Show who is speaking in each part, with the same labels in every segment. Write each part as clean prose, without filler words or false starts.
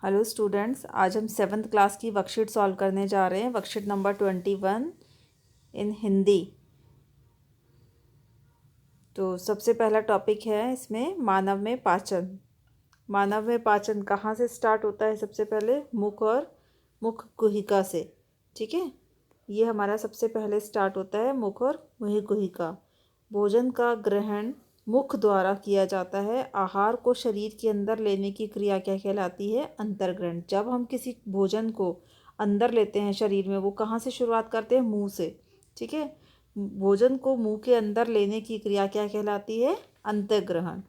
Speaker 1: Hello students, आज हम 7th class की वर्कशीट सॉल्व करने जा रहे हैं। वर्कशीट नंबर 21 इन हिंदी। तो सबसे पहला टॉपिक है इसमें मानव में पाचन। मानव में पाचन कहाँ से स्टार्ट होता है? सबसे पहले मुख और मुख गुहिका से। ठीक है, ये हमारा सबसे पहले स्टार्ट होता है मुख और मुख गुहिका। भोजन का ग्रहण मुख द्वारा किया जाता है। आहार को शरीर के अंदर लेने की क्रिया क्या कहलाती है? अंतर्ग्रहण। जब हम किसी भोजन को अंदर लेते हैं शरीर में, वो कहाँ से शुरुआत करते हैं? मुंह से। ठीक है, भोजन को मुंह के अंदर लेने की क्रिया क्या कहलाती है? अंतर्ग्रहण।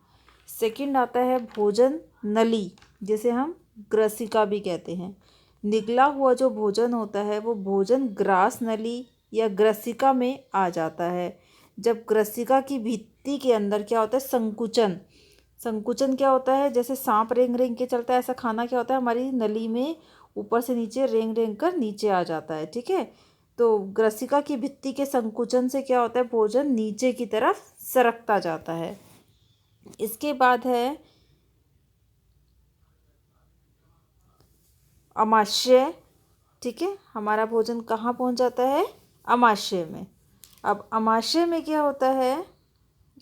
Speaker 1: सेकंड आता है भोजन नली, जिसे हम ग्रसिका भी कहते हैं। निगला हुआ जो भोजन होता है वो भोजन ग्रास नली या ग्रसिका में आ जाता है। जब ग्रसिका की भित्ति के अंदर क्या होता है? संकुचन। संकुचन क्या होता है? जैसे सांप रेंग रेंग के चलता है, ऐसा खाना क्या होता है? हमारी नली में ऊपर से नीचे रेंग रेंग कर नीचे आ जाता है। ठीक है, तो ग्रसिका की भित्ति के संकुचन से क्या होता है? भोजन नीचे की तरफ सरकता जाता है। इसके बाद है अमाशय। ठीक है, हमारा भोजन कहाँ पहुँच जाता है? अमाशय में। अब अमाशय में क्या होता है?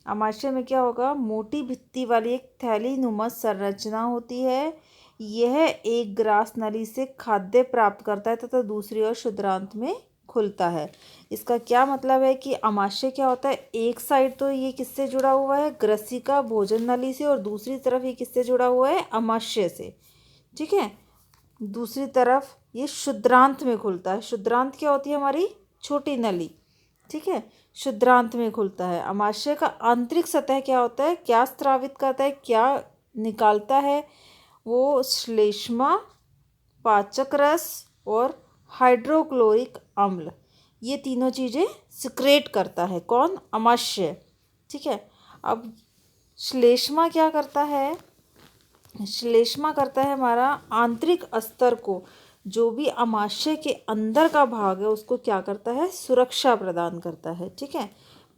Speaker 1: अमाशय में क्या होगा? मोटी भित्ति वाली एक थैली नुमा संरचना होती है। यह एक ग्रास नली से खाद्य प्राप्त करता है तथा दूसरी ओर क्षुद्रांत में खुलता है। इसका क्या मतलब है कि अमाशय क्या होता है? एक साइड तो ये किससे जुड़ा हुआ है? ग्रसिका भोजन नली से, और दूसरी तरफ ये किससे जुड़ा हुआ है? अमाशय से। ठीक है, दूसरी तरफ ये क्षुद्रांत में खुलता है। क्षुद्रांत क्या होती है? हमारी छोटी नली। ठीक है, क्षुद्रांत में खुलता है। अमाशय का आंतरिक सतह क्या होता है? क्या स्रावित करता है, क्या निकालता है? वो श्लेष्मा, पाचक रस और हाइड्रोक्लोरिक अम्ल, ये तीनों चीज़ें सिक्रेट करता है। कौन? अमाशय। ठीक है, अब श्लेष्मा क्या करता है? श्लेष्मा करता है हमारा आंतरिक अस्तर को, जो भी अमाशय के अंदर का भाग है उसको क्या करता है? सुरक्षा प्रदान करता है। ठीक है,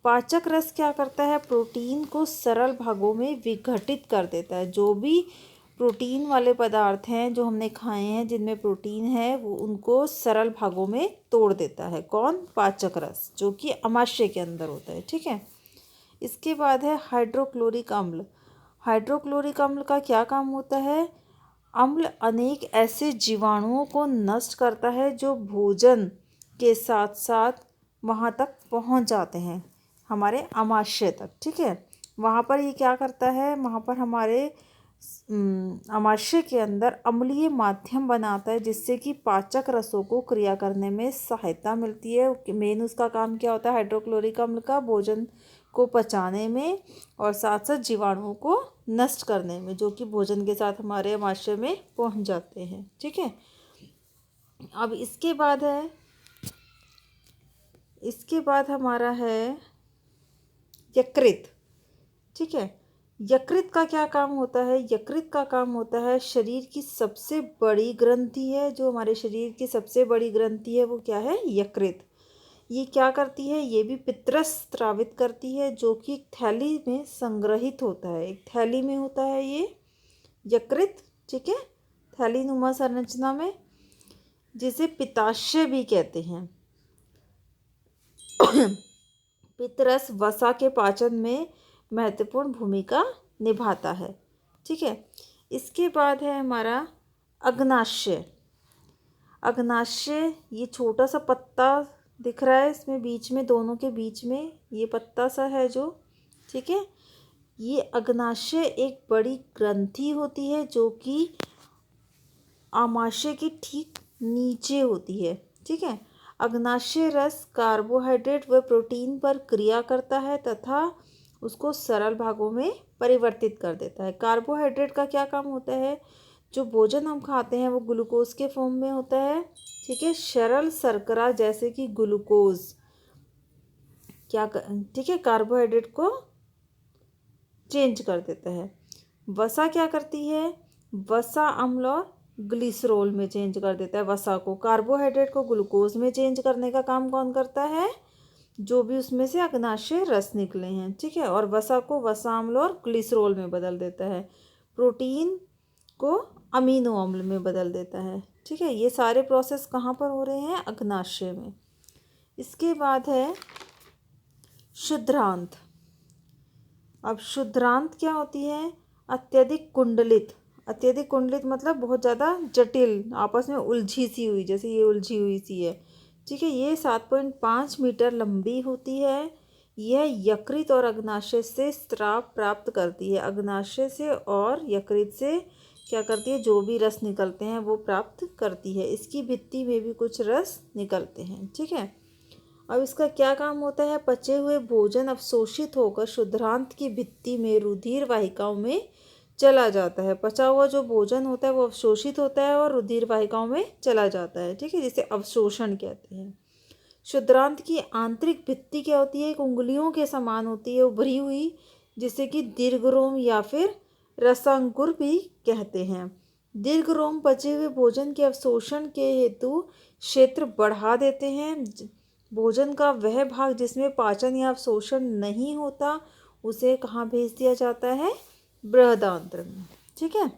Speaker 1: पाचक रस क्या करता है? प्रोटीन को सरल भागों में विघटित कर देता है। जो भी प्रोटीन वाले पदार्थ हैं जो हमने खाए हैं जिनमें प्रोटीन है, वो उनको सरल भागों में तोड़ देता है। कौन? पाचक रस, जो कि अमाशय के अंदर होता है। ठीक है, इसके बाद है हाइड्रोक्लोरिक अम्ल। हाइड्रोक्लोरिक अम्ल का क्या काम होता है? अम्ल अनेक ऐसे जीवाणुओं को नष्ट करता है जो भोजन के साथ साथ वहाँ तक पहुँच जाते हैं, हमारे अमाशय तक। ठीक है, वहाँ पर ये क्या करता है? वहाँ पर हमारे अमाशय के अंदर अम्लीय माध्यम बनाता है, जिससे कि पाचक रसों को क्रिया करने में सहायता मिलती है। मेन उसका काम क्या होता है हाइड्रोक्लोरिक अम्ल का? भोजन को पचाने में और साथ साथ जीवाणुओं को नष्ट करने में, जो कि भोजन के साथ हमारे अमाशय में पहुंच जाते हैं। ठीक है, अब इसके बाद हमारा है यकृत। ठीक है, यकृत का क्या काम होता है? यकृत का काम होता है शरीर की सबसे बड़ी ग्रंथि है। जो हमारे शरीर की सबसे बड़ी ग्रंथि है वो क्या है? यकृत। ये क्या करती है? ये भी पित्तरस स्रावित करती है, जो कि एक थैली में संग्रहित होता है। एक थैली में होता है ये यकृत। ठीक है, थैली नुमा संरचना में, जिसे पित्ताशय भी कहते हैं। पित्तरस वसा के पाचन में महत्वपूर्ण भूमिका निभाता है। ठीक है, इसके बाद है हमारा अग्नाशय। अग्नाशय ये छोटा सा पत्ता दिख रहा है, इसमें बीच में, दोनों के बीच में ये पत्ता सा है जो। ठीक है, ये अग्नाशय एक बड़ी ग्रंथि होती है जो कि आमाशय के ठीक नीचे होती है। ठीक है, अग्नाशय रस कार्बोहाइड्रेट व प्रोटीन पर क्रिया करता है तथा उसको सरल भागों में परिवर्तित कर देता है। कार्बोहाइड्रेट का क्या काम होता है? जो भोजन हम खाते हैं वो ग्लूकोज के फॉर्म में होता है। ठीक है, सरल शर्करा जैसे कि ग्लूकोज ठीक है, कार्बोहाइड्रेट को चेंज कर देता है। वसा क्या करती है? वसा अम्ल और ग्लिसरॉल में चेंज कर देता है वसा को। कार्बोहाइड्रेट को ग्लूकोज में चेंज करने का काम कौन करता है? जो भी उसमें से अग्नाशय रस निकले हैं। ठीक है, और वसा को वसा अम्ल और ग्लिसरॉल में बदल देता है। प्रोटीन को अमीनो अम्ल में बदल देता है। ठीक है, ये सारे प्रोसेस कहाँ पर हो रहे हैं? अग्नाशय में। इसके बाद है शुद्रांत। अब शुद्रांत क्या होती है? अत्यधिक कुंडलित। अत्यधिक कुंडलित मतलब बहुत ज़्यादा जटिल, आपस में उलझी सी हुई, जैसे ये उलझी हुई सी है। ठीक है, ये 7.5 मीटर लंबी होती है। यह यकृत और अग्नाशय से स्राव प्राप्त करती है। अग्नाशय से और यकृत से क्या करती है? जो भी रस निकलते हैं वो प्राप्त करती है। इसकी भित्ति में भी कुछ रस निकलते हैं। ठीक है, अब इसका क्या काम होता है? पचे हुए भोजन अवशोषित होकर शुद्रांत की भित्ति में रुधिर वाहिकाओं में चला जाता है। पचा हुआ जो भोजन होता है वो अवशोषित होता है और रुधिर वाहिकाओं में चला जाता है। ठीक है, जिसे अवशोषण कहते हैं। शुद्रांत की आंतरिक भित्ति क्या होती है? एक उंगलियों के समान होती है, उभरी हुई, जिसे कि दीर्घरोम या फिर रसांकुर भी कहते हैं। दीर्घरोम पचे हुए भोजन के अवशोषण के हेतु क्षेत्र बढ़ा देते हैं। भोजन का वह भाग जिसमें पाचन या अवशोषण नहीं होता उसे कहाँ भेज दिया जाता है? बृहदांत्र में। ठीक है,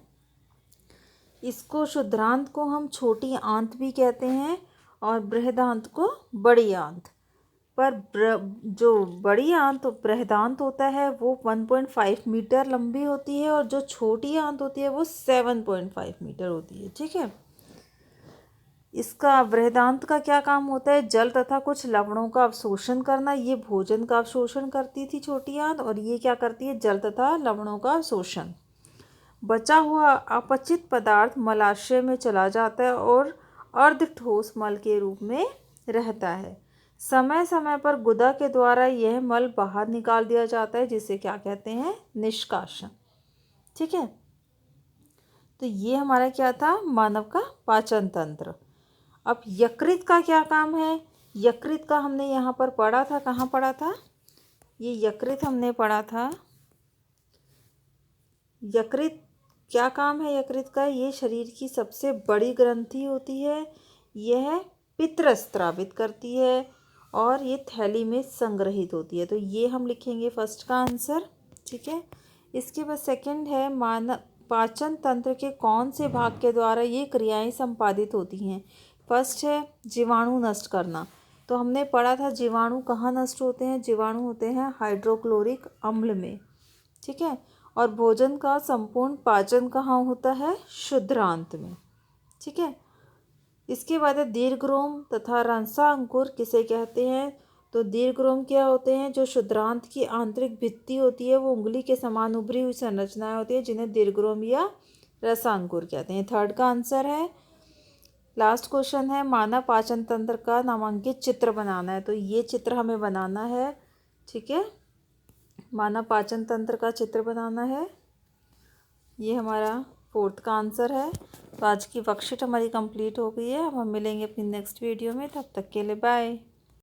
Speaker 1: इसको शुद्रांत को हम छोटी आंत भी कहते हैं और बृहदांत को बड़ी आंत। पर जो बड़ी आंत बृहदांत होता है वो 1.5 मीटर लंबी होती है और जो छोटी आंत होती है वो 7.5 मीटर होती है। ठीक है, इसका बृहदांत का क्या काम होता है? जल तथा कुछ लवणों का अवशोषण करना। ये भोजन का अवशोषण करती थी छोटी आंत, और ये क्या करती है? जल तथा लवणों का अवशोषण। बचा हुआ अपचित पदार्थ मलाशय में चला जाता है और अर्ध ठोस मल के रूप में रहता है। समय समय पर गुदा के द्वारा यह मल बाहर निकाल दिया जाता है, जिसे क्या कहते हैं? निष्कासन। ठीक है, तो ये हमारा क्या था? मानव का पाचन तंत्र। अब यकृत का क्या काम है? यकृत का हमने यहाँ पर पढ़ा था। कहाँ पढ़ा था? ये यकृत हमने पढ़ा था। यकृत क्या काम है यकृत का? ये शरीर की सबसे बड़ी ग्रंथि होती है। यह पित्त स्रावित करती है और ये थैली में संग्रहित होती है। तो ये हम लिखेंगे फर्स्ट का आंसर। ठीक है, इसके बाद सेकंड है मानव पाचन तंत्र के कौन से भाग के द्वारा ये क्रियाएं संपादित होती हैं? फर्स्ट है जीवाणु नष्ट करना। तो हमने पढ़ा था जीवाणु कहाँ नष्ट होते हैं? जीवाणु होते हैं हाइड्रोक्लोरिक अम्ल में। ठीक है, और भोजन का संपूर्ण पाचन कहाँ होता है? शुद्रांत में। ठीक है, इसके बाद है दीर्घरोम तथा रसांकुर किसे कहते हैं? तो दीर्घरोम क्या होते हैं? जो शुद्रांत की आंतरिक भित्ति होती है वो उंगली के समान उभरी हुई संरचनाएं होती है, जिन्हें दीर्घरोम या रसांकुर कहते हैं। थर्ड का आंसर है। लास्ट क्वेश्चन है मानव पाचन तंत्र का नामांकित चित्र बनाना है। तो ये चित्र हमें बनाना है। ठीक है, मानव पाचन तंत्र का चित्र बनाना है। ये हमारा फोर्थ का आंसर है। तो आज की वर्कशीट हमारी कंप्लीट हो गई है। अब हम मिलेंगे अपनी नेक्स्ट वीडियो में, तब तक के लिए बाय।